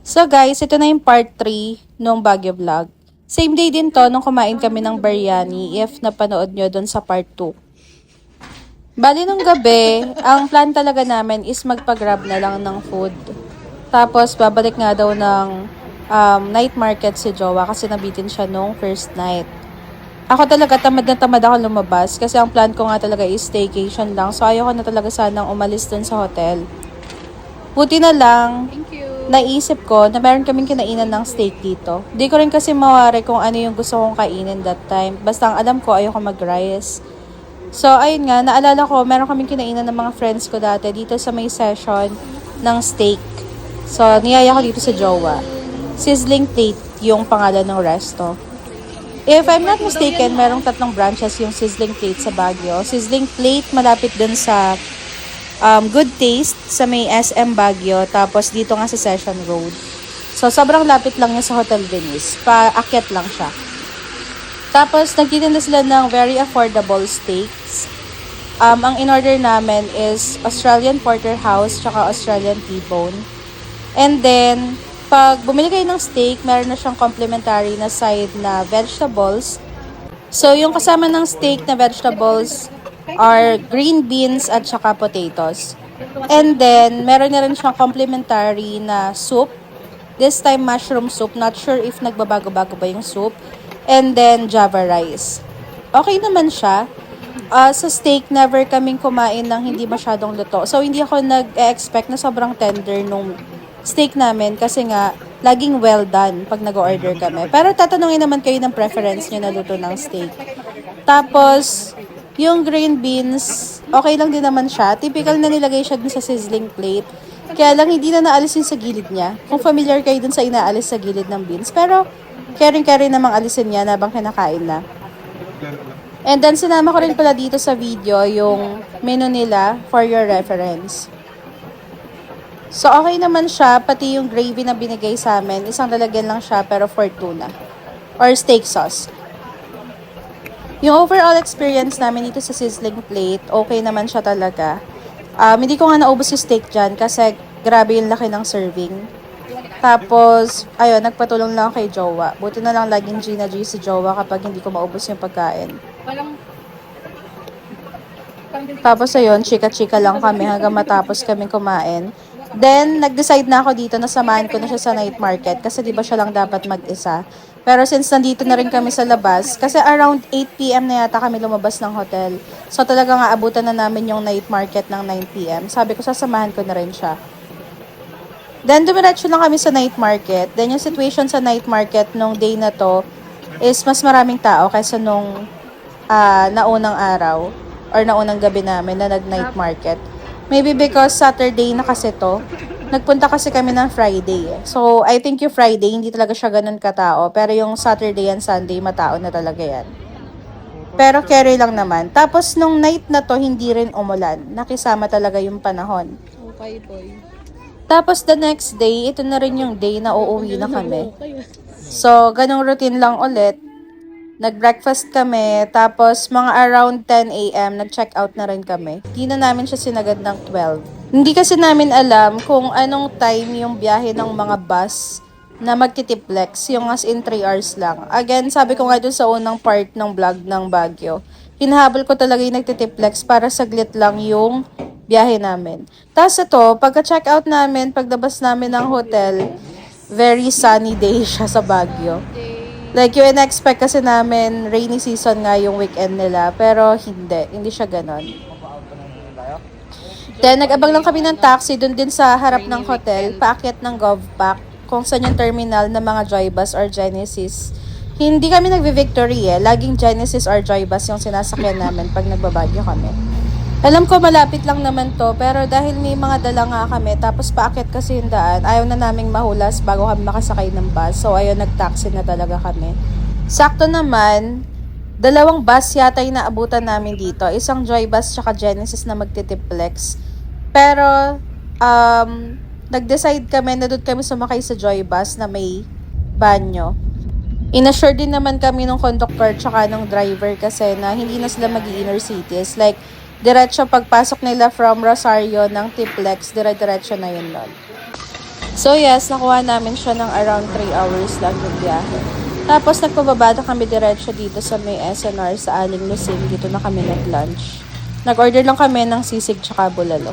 So guys, ito na yung part 3 nung Baguio vlog. Same day din to nung kumain kami ng biryani if napanood nyo dun sa part 2. Bali nung gabi, ang plan talaga namin is magpa-grab na lang ng food. Tapos babalik nga daw ng night market si Jowa kasi nabitin siya nung first night. Ako talaga tamad na tamad ako lumabas kasi ang plan ko nga talaga is staycation lang. So ayoko na talaga sanang umalis dun sa hotel. Buti na lang, naisip ko na meron kaming kinainan ng steak dito. Di ko rin kasi mawari kung ano yung gusto kong kainin that time. Basta ang alam ko, ayoko mag-rice. So, ayun nga, naalala ko, meron kaming kinainan ng mga friends ko dati dito sa may session ng steak. So, niyaya ko dito sa Jowa. Sizzling Plate yung pangalan ng resto. If I'm not mistaken, merong 3 branches yung Sizzling Plate sa Baguio. Sizzling Plate, malapit dun sa Good Taste sa may SM Baguio, tapos dito nga sa Session Road. So, sobrang lapit lang niya sa Hotel Venice. Paakyat lang siya. Tapos, nagtitinda sila ng very affordable steaks. Ang in-order namin is Australian Porterhouse tsaka Australian T-bone. And then, pag bumili kayo ng steak, meron na siyang complimentary na side na vegetables. So, yung kasama ng steak na vegetables are green beans at saka potatoes. And then, meron na rin siyang complimentary na soup. This time, mushroom soup. Not sure if nagbabago-bago ba yung soup. And then, java rice. Okay naman siya. Sa steak, never kaming kumain ng hindi masyadong luto. So, hindi ako nag-expect na sobrang tender nung steak namin kasi nga, laging well done pag nag-order kami. Pero tatanungin naman kayo ng preference nyo na luto ng steak. Tapos, yung green beans, okay lang din naman siya. Typical na nilagay siya dun sa sizzling plate. Kaya lang hindi na naalis yung sa gilid niya. Kung familiar kayo dun sa inaalis sa gilid ng beans. Pero, caring-caring namang alisin niya na habang kinakain na. And then, sinama ko rin pala dito sa video yung menu nila for your reference. So, okay naman siya. Pati yung gravy na binigay sa amin, isang lalagyan lang siya pero for tuna. Or steak sauce. Yung overall experience namin dito sa Sizzling Plate, okay naman siya talaga. Hindi ko nga naubos yung steak dyan kasi grabe yung laki ng serving. Tapos, ayun, nagpatulong lang kay Jowa. Buti na lang laging G na G si Jowa kapag hindi ko maubos yung pagkain. Tapos ayun, chika-chika lang kami hanggang matapos kami kumain. Then, nag-decide na ako dito na samahan ko na siya sa night market kasi di ba siya lang dapat mag-isa. Pero since nandito na rin kami sa labas, kasi around 8 p.m. na yata kami lumabas ng hotel. So talaga nga abutan na namin yung night market ng 9 p.m. Sabi ko sasamahan ko na rin siya. Then dumiretso lang kami sa night market. Then yung situation sa night market nung day na to is mas maraming tao kaysa nung naunang araw or naunang gabi namin na nag-night market. Maybe because Saturday na kasi to. Nagpunta kasi kami ng Friday. So, I think yung Friday, hindi talaga siya ganun katao. Pero yung Saturday and Sunday, matao na talaga yan. Pero carry lang naman. Tapos, nung night na to, hindi rin umulan. Nakisama talaga yung panahon. Okay, boy. Tapos, the next day, ito na rin yung day na uuwi na kami. So, ganung routine lang ulit. Nag-breakfast kami, tapos mga around 10 a.m. nag-check out na rin kami. Hindi na namin siya sinagad ng 12. Hindi kasi namin alam kung anong time yung biyahe ng mga bus na magtitiplex, yung as in 3 hours lang. Again, sabi ko nga dun sa unang part ng vlog ng Baguio, hinahabol ko talaga yung nagtitiplex para saglit lang yung biyahe namin. Tapos ito, pagka-check out namin, paglabas namin ng hotel, very sunny day siya sa Baguio. Like, yung in-expect kasi namin, rainy season nga yung weekend nila. Pero, hindi siya ganon. Then, nag-abang lang kami ng taxi dun din sa harap ng hotel, paakyat ng GovPack, kung saan yung terminal ng mga Joybus or Genesis. Hindi kami nagvi-Victory laging Genesis or Joybus yung sinasakyan namin pag nagbabagyo kami. Alam ko malapit lang naman to, pero dahil may mga dala nga kami, tapos paakyat kasi yung daan, ayaw na naming mahulas bago kami makasakay ng bus. So, ayaw, nag-taxi na talaga kami. Sakto naman, 2 bus yata yung naabutan namin dito. Isang Joybus tsaka Genesis na magtitiplex. Pero, nag-decide kami na doon kami sumakay sa Joybus na may banyo. Inassure din naman kami ng conductor tsaka ng driver kasi na hindi na sila mag-i-inner cities. Like, diretso pagpasok nila from Rosario ng Tiplex, dire-diretso na yun nun. So yes, nakuha namin siya ng around 3 hours lang yung biyahe. Tapos nagpababa na kami diretso dito sa may SNR sa Aling Lusing. Dito na kami nag-lunch. Nag-order lang kami ng sisig tsaka bulalo.